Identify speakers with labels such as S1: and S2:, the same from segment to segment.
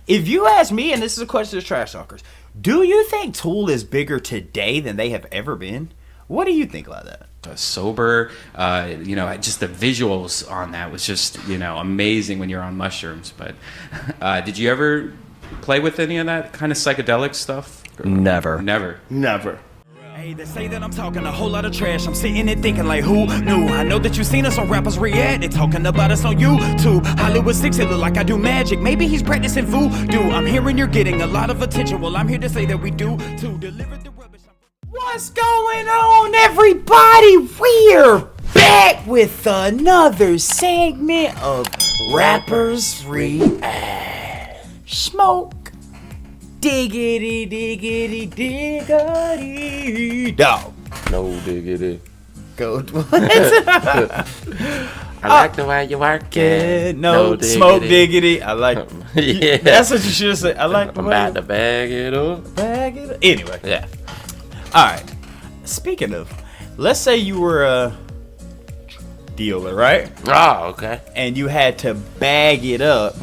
S1: If you ask me, and this is a question to Trash Talkers, do you think Tool is bigger today than they have ever been? What do you think about that?
S2: Sober, just the visuals on that was just, amazing when you're on mushrooms. But did you ever play with any of that kind of psychedelic stuff?
S3: Never.
S4: Hey, they say that I'm talking a whole lot of trash. I'm sitting there thinking like, who knew? I know that you seen us on rappers react. They talking about us on YouTube. Hollywood 6, it look like I do magic. Maybe he's practicing voodoo. I'm hearing you're getting a lot of attention. Well, I'm here to say that we do to deliver the rubbish.
S1: What's going on, everybody? We're back with another segment of Rappers React. Smoke. Diggity, diggity, diggity, dog.
S3: No diggity.
S1: Go.
S3: I like the way you work it.
S1: No
S3: diggity.
S1: Smoke diggity. I like.
S3: Yeah.
S1: That's what you should have said. I like the
S3: I'm
S1: way.
S3: about to bag it up.
S1: Bag it up. Anyway.
S3: Yeah.
S1: All right. Speaking of, let's say you were a dealer, right?
S3: Oh, okay.
S1: And you had to bag it up.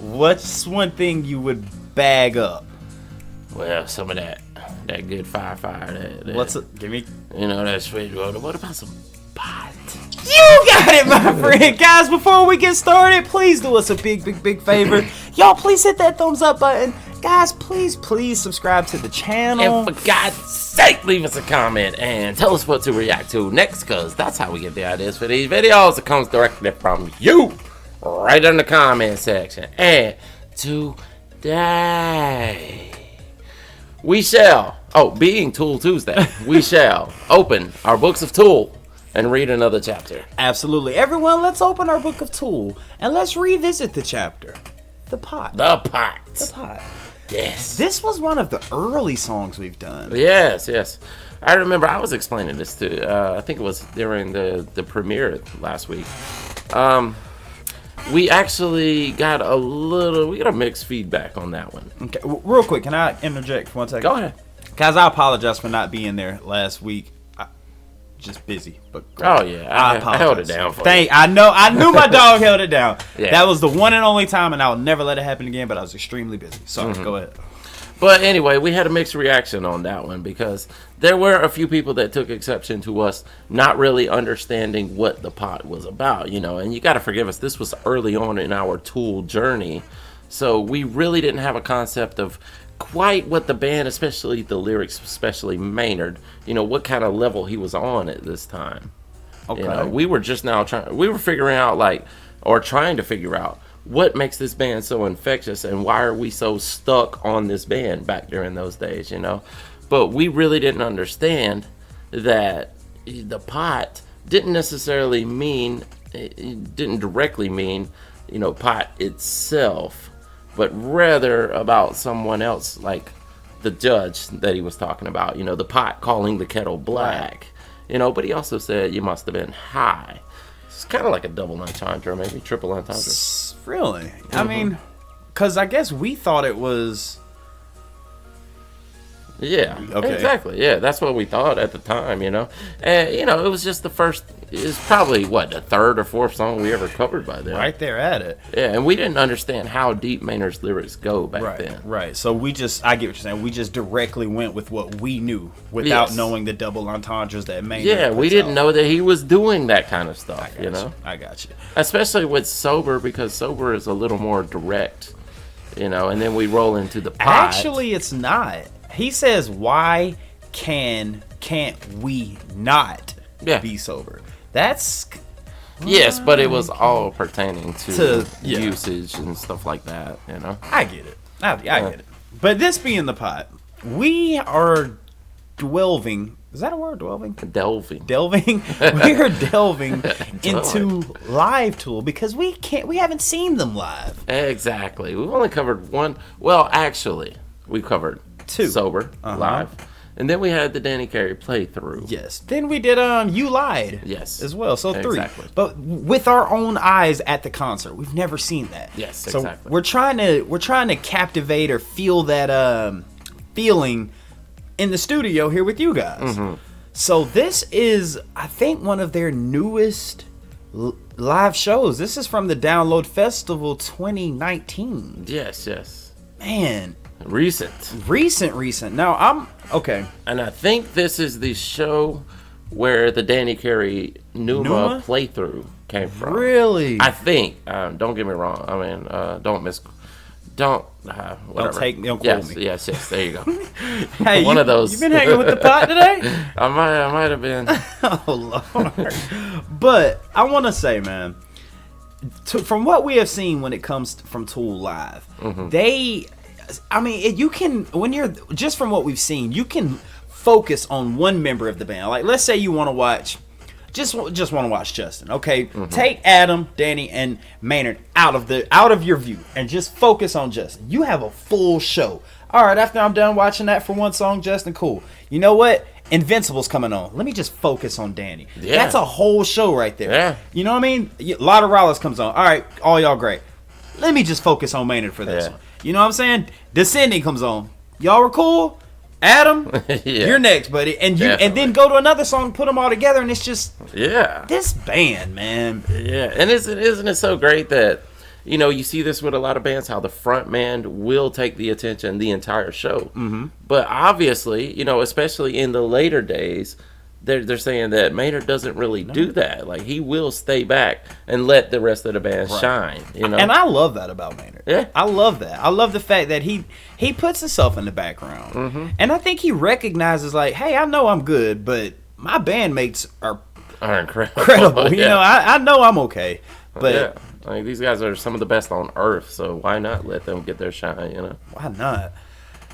S3: What's
S1: one thing you would bag up?
S3: Well, some of that good fire. That,
S1: What's it? Give me.
S3: That sweet water. What about some pot?
S1: You got it, my friend. Guys, before we get started, please do us a big favor. Y'all, please hit that thumbs up button. Guys, please subscribe to the channel.
S3: And for God's sake, leave us a comment and tell us what to react to next, because that's how we get the ideas for these videos. It comes directly from you, right in the comment section. And today, we shall, being Tool Tuesday, we shall open our books of Tool and read another chapter.
S1: Absolutely. Everyone, let's open our book of Tool and let's revisit the chapter. The pot.
S3: The pot. Yes.
S1: This was one of the early songs we've done.
S3: Yes. I remember I was explaining this to, I think it was during the premiere last week. We actually got a mixed feedback on that one.
S1: Okay, real quick, can I interject for 1 second?
S3: Go ahead.
S1: Guys, I apologize for not being there last week. Just busy, but
S3: oh yeah, I held it down for you.
S1: I knew my dog held it down.
S3: Yeah.
S1: That was the one and only time, and I'll never let it happen again. But I was extremely busy. Sorry, Go ahead.
S3: But anyway, we had a mixed reaction on that one because there were a few people that took exception to us not really understanding what the pot was about, And you got to forgive us. This was early on in our Tool journey, so we really didn't have a concept of quite what the band, especially the lyrics, especially Maynard, what kind of level he was on at this time. Okay. We were just now trying to figure out what makes this band so infectious and why are we so stuck on this band back during those days, But we really didn't understand that the pot didn't necessarily mean, it didn't directly mean, pot itself, but rather about someone else, like the judge that he was talking about, the pot calling the kettle black, but he also said you must have been high. It's kind of like a double entendre, maybe triple entendre.
S1: Really? I mean, because I guess we thought it was...
S3: Yeah, okay. Exactly. Yeah, that's what we thought at the time, And, it was just it's probably, the third or fourth song we ever covered by then.
S1: Right there at it.
S3: Yeah, and we didn't understand how deep Maynard's lyrics go back then.
S1: Right. So I get what you're saying. We just directly went with what we knew without knowing the double entendres that Maynard
S3: Yeah, we didn't know that he was doing that kind of stuff,
S1: I got you.
S3: Especially with Sober, because Sober is a little more direct, and then we roll into the pot.
S1: Actually, it's not. He says, "Why can't we not be sober?" That's
S3: yes, but it was all pertaining to usage and stuff like that.
S1: I get it. I get it. But this being the pot, we are delving. Is that a word? Delving. We are delving into live Tool because we haven't seen them live.
S3: Exactly. We've only covered one. Well, actually, we covered two Sober live, and then we had the Danny Carey playthrough.
S1: Yes. Then we did You Lied.
S3: Yes.
S1: As well. So 3.
S3: Exactly.
S1: But with our own eyes at the concert, we've never seen that.
S3: Yes.
S1: So
S3: exactly.
S1: we're trying to captivate or feel that feeling in the studio here with you guys. So this is, I think, one of their newest live shows. This is from the Download Festival 2019.
S3: Yes.
S1: Man.
S3: Recent.
S1: Now, I'm... Okay.
S3: And I think this is the show where the Danny Carey Numa playthrough came from.
S1: Really?
S3: I think. Don't get me wrong. I mean, don't whatever.
S1: Don't quote me.
S3: Yes. There you go.
S1: Hey,
S3: One of those.
S1: You been hanging with the pot today?
S3: I might have been.
S1: Oh Lord! But I want to say, man, from what we have seen when it comes from Tool live, you can just from what we've seen, you can focus on one member of the band. Like, let's say you want to watch. Just want to watch Justin, okay? Take Adam, Danny, and Maynard out of your view, and just focus on Justin. You have a full show. All right, after I'm done watching that for one song, Justin, cool. You know what? Invincible's coming on. Let me just focus on Danny. Yeah. That's a whole show right there.
S3: Yeah.
S1: You know what I mean? A lot of Rollins comes on. All right, all y'all great. Let me just focus on Maynard for this one. You know what I'm saying? Descending comes on. Y'all were cool. Adam, you're next, buddy, and then go to another song, put them all together, and it's just this band, man.
S3: Yeah, and isn't it so great that you see this with a lot of bands, how the front man will take the attention the entire show, but obviously, especially in the later days, they're saying that Maynard doesn't really do that. Like, he will stay back and let the rest of the band shine. And
S1: I love that about Maynard.
S3: Yeah,
S1: I love that. I love the fact that he puts himself in the background, and I think he recognizes, like, hey, I know I'm good, but my bandmates are incredible. I know I'm okay, but
S3: like, these guys are some of the best on earth. So why not let them get their shine?
S1: Why not?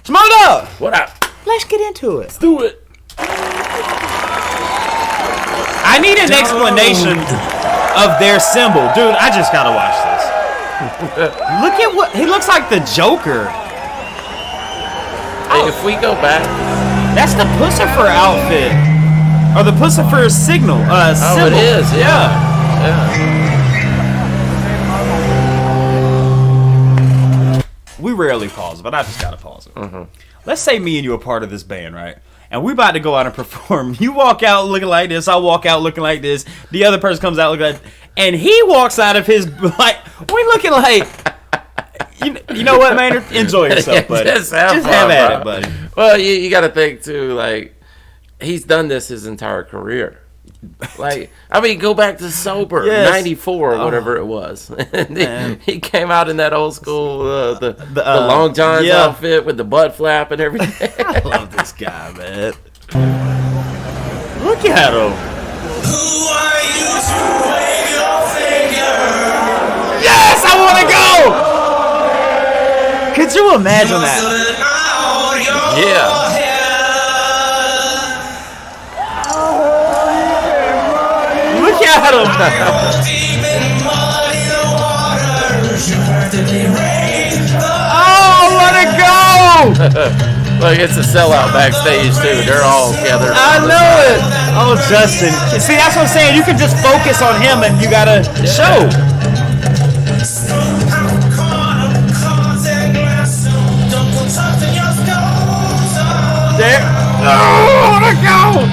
S1: Smoke!
S3: What up?
S1: Let's get into it.
S3: Let's do it.
S1: I need an explanation of their symbol. Dude, I just gotta watch this. Look at what... He looks like the Joker.
S3: Hey, if we go back...
S1: That's the Pussifer outfit. Or the Pussifer signal. Symbol.
S3: It is, yeah.
S1: We rarely pause, but I just gotta pause it. Let's say me and you are part of this band, right? And we about to go out and perform. You walk out looking like this. I walk out looking like this. The other person comes out looking like this. And he walks out of his, like, we looking like, you know what, Maynard? Enjoy yourself, buddy. Just have at it, buddy.
S3: Well, you got to think, too, like, he's done this his entire career. Like, I mean, go back to Sober, 94 or whatever it was. he came out in that old school, the Long John's outfit with the butt flap and everything.
S1: I love this guy, man. Look at him. Who are you to wave your finger? Yes, I want to go! Could you imagine that?
S3: Yeah.
S1: Look at him! Oh, let it go!
S3: Look, it's a sellout backstage too. They're all gathered.
S1: I know it. Oh, Justin. See, that's what I'm saying. You can just focus on him, and you gotta show. There. Oh, let it go!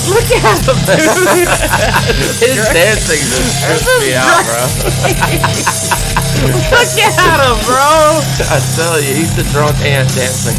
S1: Look at him, dude.
S3: His dancing just trips me out, bro.
S1: Look at him, bro.
S3: I tell you, he's the drunk ant dancing.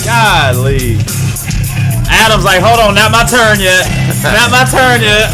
S1: Golly. Adam's like, hold on, not my turn yet. Not my turn yet.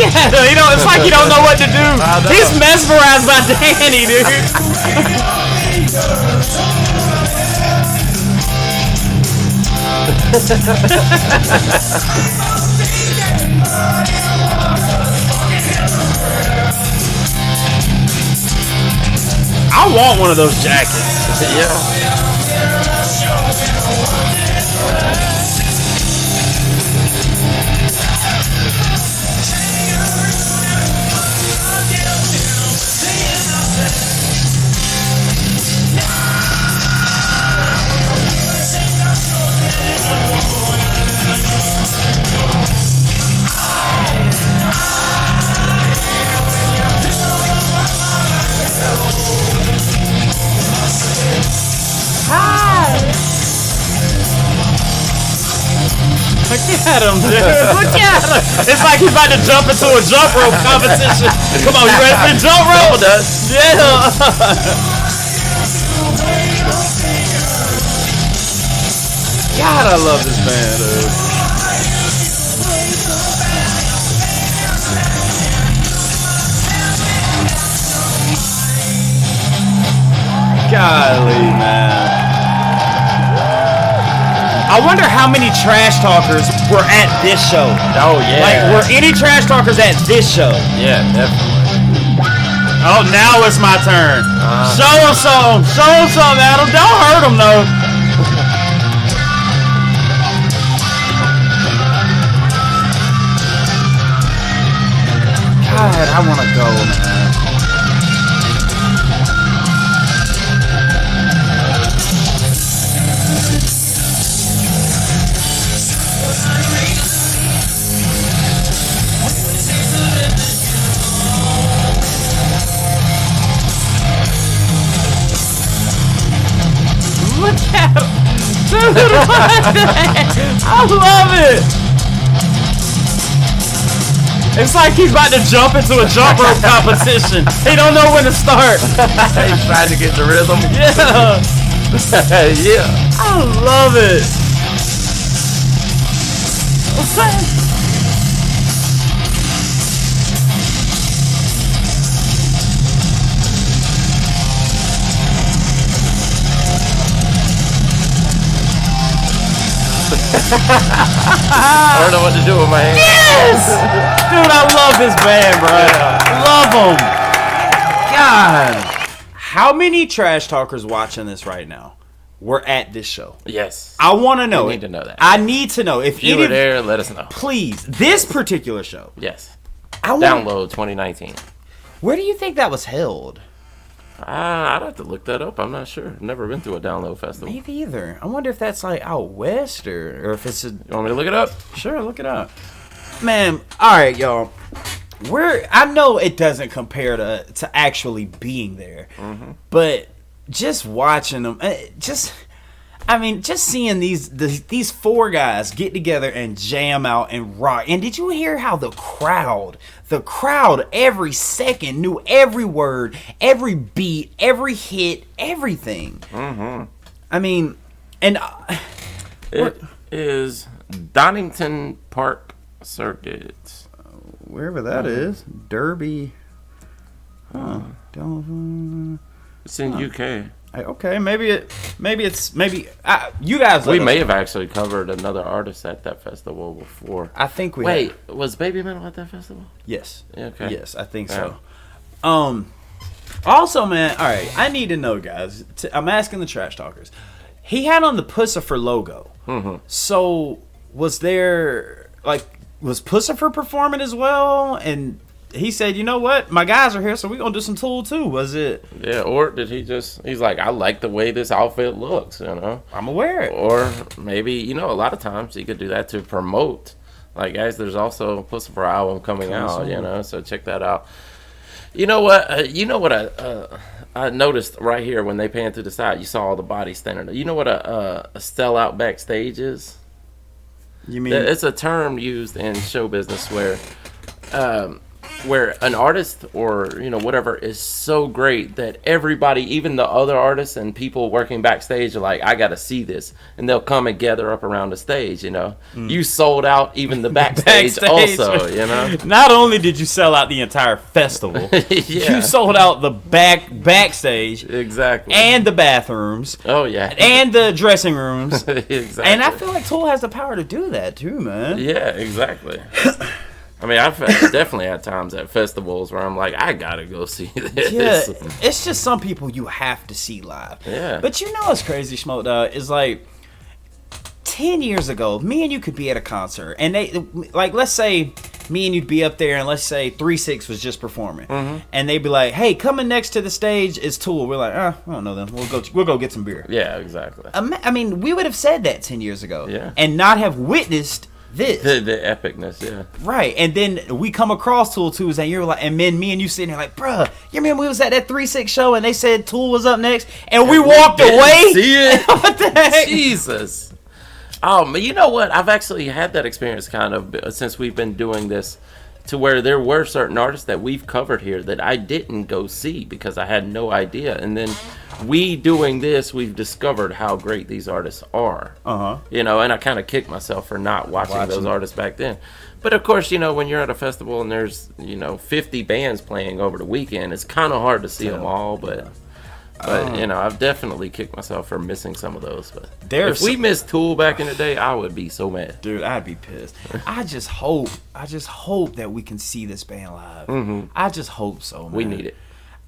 S1: at him. It's like he don't know what to do. He's mesmerized by Danny, dude. I want one of those jackets.
S3: Yeah.
S1: Look at him, dude. Look at him. It's like he's about to jump into a jump rope competition. Come on, you ready for the jump rope? Yeah. God, I love this band, dude. Golly, man. I wonder how many trash talkers were at this show.
S3: Oh, yeah.
S1: Like, were any trash talkers at this show?
S3: Yeah, definitely.
S1: Oh, now it's my turn. Show him some. Show him some, Adam. Don't hurt him, though. God, I want to go, man. Look at him. Dude, look at that. I love it. It's like he's about to jump into a jump rope competition. He don't know when to start.
S3: He's trying to get the rhythm.
S1: Yeah.
S3: Yeah.
S1: I love it.
S3: I don't know what to do with my hands.
S1: Yes! Dude, I love this band, bro. Love them. God. How many trash talkers watching this right now were at this show?
S3: Yes.
S1: I want to know.
S3: We need to know that.
S1: I need to know. If
S3: you were there, let us know.
S1: Please. This particular show.
S3: Yes.
S1: I
S3: Download 2019.
S1: Where do you think that was held?
S3: I'd have to look that up. I'm not sure. I've never been to a download festival.
S1: Me either. I wonder if that's like out west or if it's a...
S3: You want me to look it up?
S1: Sure, look it up. Man, all right, y'all. I know it doesn't compare to actually being there, but just watching them, just seeing these four guys get together and jam out and rock. And did you hear how the crowd every second knew every word, every beat, every hit, everything. I mean, and
S3: it is Donington Park Circuit.
S1: Wherever that is, Derby. Huh?
S3: It's in UK.
S1: Okay, maybe you guys.
S3: We may have actually covered another artist at that festival before.
S1: I think we.
S3: Wait, was Baby Metal at that festival?
S1: Yes.
S3: Okay.
S1: Yes, I think so. Also, man, all right, I need to know, guys. I'm asking the trash talkers. He had on the Pussifer logo. So was Pussifer performing as well? And he said, you know what? My guys are here, so we're going to do some Tool too. Was it?
S3: Yeah, or did he's like, I like the way this outfit looks,
S1: I'm aware.
S3: Or maybe, a lot of times he could do that to promote. Like, guys, there's also a Pussifer album coming out, so check that out. You know what? I noticed right here when they panned to the side, you saw all the bodies standing there. You know what a sell out backstage is? You mean? It's a term used in show business where where an artist or whatever is so great that everybody, even the other artists and people working backstage, are like, I gotta see this, and they'll come and gather up around the stage. You sold out even the backstage also.
S1: Not only did you sell out the entire festival, you sold out the backstage
S3: exactly,
S1: and the bathrooms.
S3: Oh yeah,
S1: and the dressing rooms.
S3: Exactly.
S1: And I feel like Tool has the power to do that too, man.
S3: Yeah, exactly. I mean, I've definitely had times at festivals where I'm like, I gotta go see this.
S1: Yeah, it's just some people you have to see live.
S3: Yeah.
S1: But what's crazy, Smoke Dog, is like 10 years ago, me and you could be at a concert, and let's say me and you'd be up there, and let's say 3-6 was just performing, and they'd be like, "Hey, coming next to the stage is Tool." We're like, I don't know them. We'll go get some beer.
S3: Yeah, exactly.
S1: I mean, we would have said that 10 years ago,
S3: and
S1: not have witnessed this.
S3: The epicness, yeah.
S1: Right, and then we come across Tool Tuesday, and you're like, and then me and you sitting there like, bruh, you remember we was at that 3-6 show, and they said Tool was up next, and we walked away?
S3: See it?
S1: What the heck?
S3: Jesus. You know what? I've actually had that experience kind of since we've been doing this, to where there were certain artists that we've covered here that I didn't go see because I had no idea. And then doing this, we've discovered how great these artists are. And I kind of kicked myself for not watching those artists back then. But of course, when you're at a festival and there's, 50 bands playing over the weekend, it's kind of hard to see them all, but... But I've definitely kicked myself for missing some of those. But if we missed Tool back in the day, I would be so mad.
S1: Dude, I'd be pissed. I just hope that we can see this band live. I just hope so, man.
S3: We need it.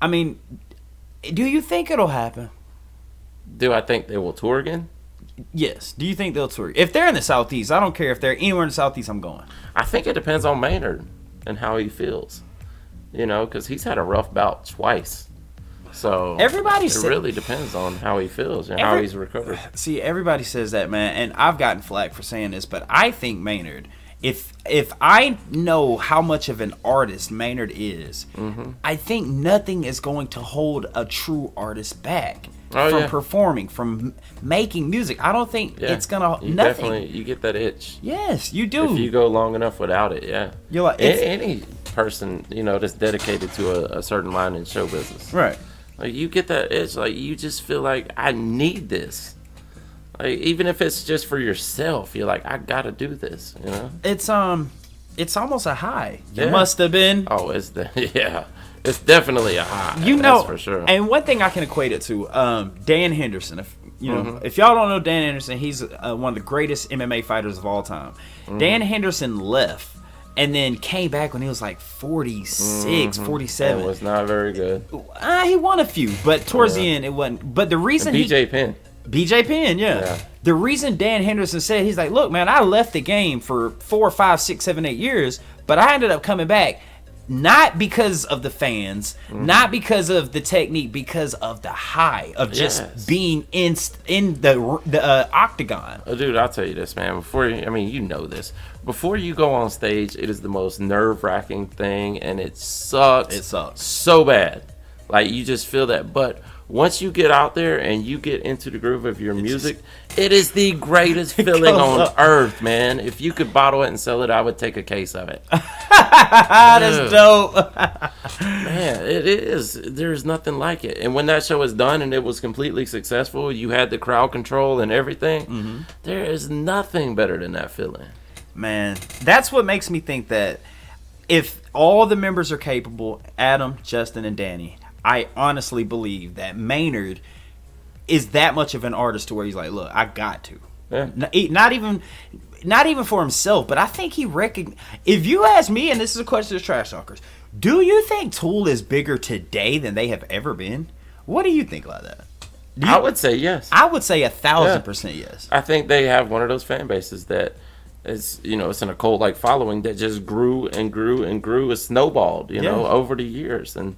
S1: I mean, do you think it'll happen?
S3: Do I think they will tour again?
S1: Yes. Do you think they'll tour? If they're in the Southeast, I don't care if they're anywhere in the Southeast, I'm going.
S3: I think it depends on Maynard and how he feels. Because he's had a rough bout twice. So it really depends on how he feels and how he's recovered.
S1: See, everybody says that, man, and I've gotten flack for saying this, but I think Maynard, if I know how much of an artist Maynard is, I think nothing is going to hold a true artist back from performing, from making music. I don't think it's gonna nothing.
S3: Definitely, you get that itch.
S1: Yes, you do.
S3: If you go long enough without it,
S1: you're like
S3: any person that's dedicated to a certain line in show business,
S1: right?
S3: Like, you get that itch, like, you just feel like, I need this. Like, even if it's just for yourself, you're like, I gotta do this,
S1: It's almost a high. You must have been.
S3: Oh, it's definitely a high. That's for sure.
S1: And one thing I can equate it to, Dan Henderson. If if y'all don't know Dan Henderson, he's one of the greatest MMA fighters of all time. Dan Henderson left. And then came back when he was like 46, 47.
S3: It was not very good.
S1: He won a few, but towards the end it wasn't. But the reason
S3: BJ Penn,
S1: yeah. The reason Dan Henderson said, he's like, look, man, I left the game for 4, 5, 6, 7, 8 years, but I ended up coming back. Not because of the fans, not because of the technique, because of the high of just being in the octagon.
S3: Oh, dude, I'll tell you this, man. This. Before you go on stage, it is the most nerve-wracking thing, and it sucks.
S1: It sucks
S3: so bad. Like, you just feel that. But once you get out there and you get into the groove of your music, it is the greatest feeling on earth, man. If you could bottle it and sell it, I would take a case of it.
S1: That's dope.
S3: Man, it is. There's nothing like it. And when that show was done and it was completely successful, you had the crowd control and everything, there is nothing better than that feeling.
S1: Man, that's what makes me think that if all the members are capable, Adam, Justin, and Danny, I honestly believe that Maynard is that much of an artist to where he's like, look, I got to.
S3: Yeah.
S1: Not even for himself, but I think he if you ask me, and this is a question to Trash Talkers, do you think Tool is bigger today than they have ever been? What do you think about that?
S3: I would say yes.
S1: I would say 1,000% yes.
S3: I think they have one of those fan bases that is, it's in a cult-like following that just grew and grew and grew. It snowballed, over the years. And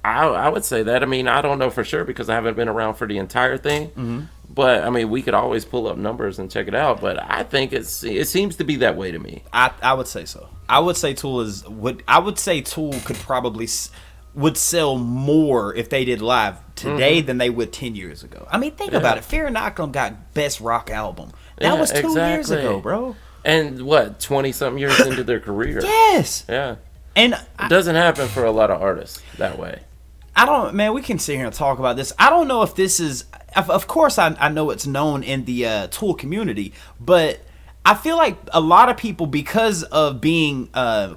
S3: I would say that. I mean, I don't know for sure because I haven't been around for the entire thing. But, we could always pull up numbers and check it out. But I think it seems to be that way to me.
S1: I would say so. I would say Tool could probably would sell more if they did live today than they would 10 years ago. I mean, think about it. Fear Inoculum got Best Rock Album. That was 2 years ago, bro.
S3: And 20-something years into their career.
S1: Yes.
S3: Yeah.
S1: And
S3: it doesn't happen for a lot of artists that way.
S1: We can sit here and talk about this. I don't know if this is, of course, I know it's known in the Tool community, but I feel like a lot of people, because of being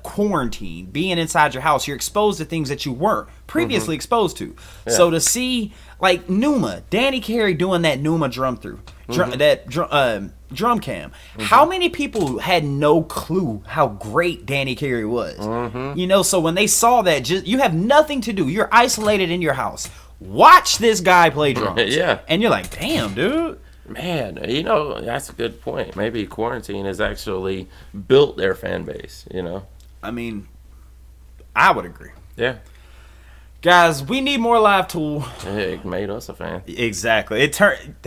S1: quarantined, being inside your house, you're exposed to things that you weren't previously exposed to. Yeah. So to see, like, Danny Carey doing that Numa drum through, drum cam. How many people had no clue how great Danny Carey was? You know, so when they saw that, you have nothing to do. You're isolated in your house. Watch this guy play drums.
S3: Yeah.
S1: And you're like, damn, dude.
S3: Man, you know, that's a good point. Maybe quarantine has actually built their fan base, you know?
S1: I mean, I would agree.
S3: Yeah.
S1: Guys, we need more live Tool.
S3: It made us a fan.
S1: Exactly.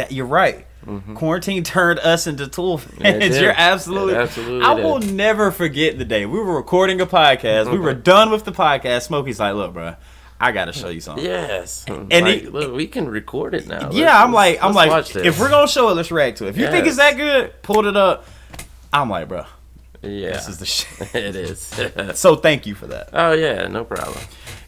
S1: You're right. Quarantine turned us into Tool fans.
S3: Yeah,
S1: You're absolutely. I will never forget the day we were recording a podcast. We were done with the podcast. Smokey's like, "Look, bro, I gotta show you something."
S3: Yes.
S1: And
S3: look, we can record it now.
S1: Yeah, I'm like, if we're gonna show it, let's react to it. If you think it's that good, pull it up. I'm like, bro, this is the shit.
S3: It is.
S1: So thank you for that.
S3: Oh yeah, no problem.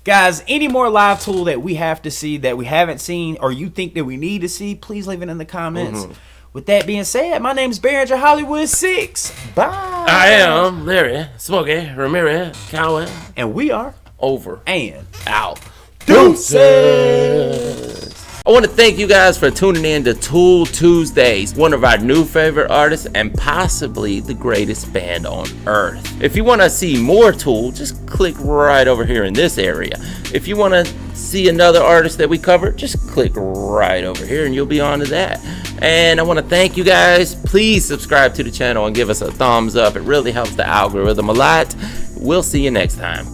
S1: Guys, any more live Tool that we have to see that we haven't seen or you think that we need to see, please leave it in the comments. With that being said, my name is Barringer Hollywood 6. Bye.
S3: I am Larry, Smokey, Ramirez, Cowan.
S1: And we are
S3: over
S1: and
S3: out.
S1: Deuces.
S3: I want to thank you guys for tuning in to Tool Tuesdays, one of our new favorite artists and possibly the greatest band on earth. If you want to see more Tool, just click right over here in this area. If you want to see another artist that we cover, just click right over here and you'll be on to that. And I want to thank you guys. Please subscribe to the channel and give us a thumbs up. It really helps the algorithm a lot. We'll see you next time.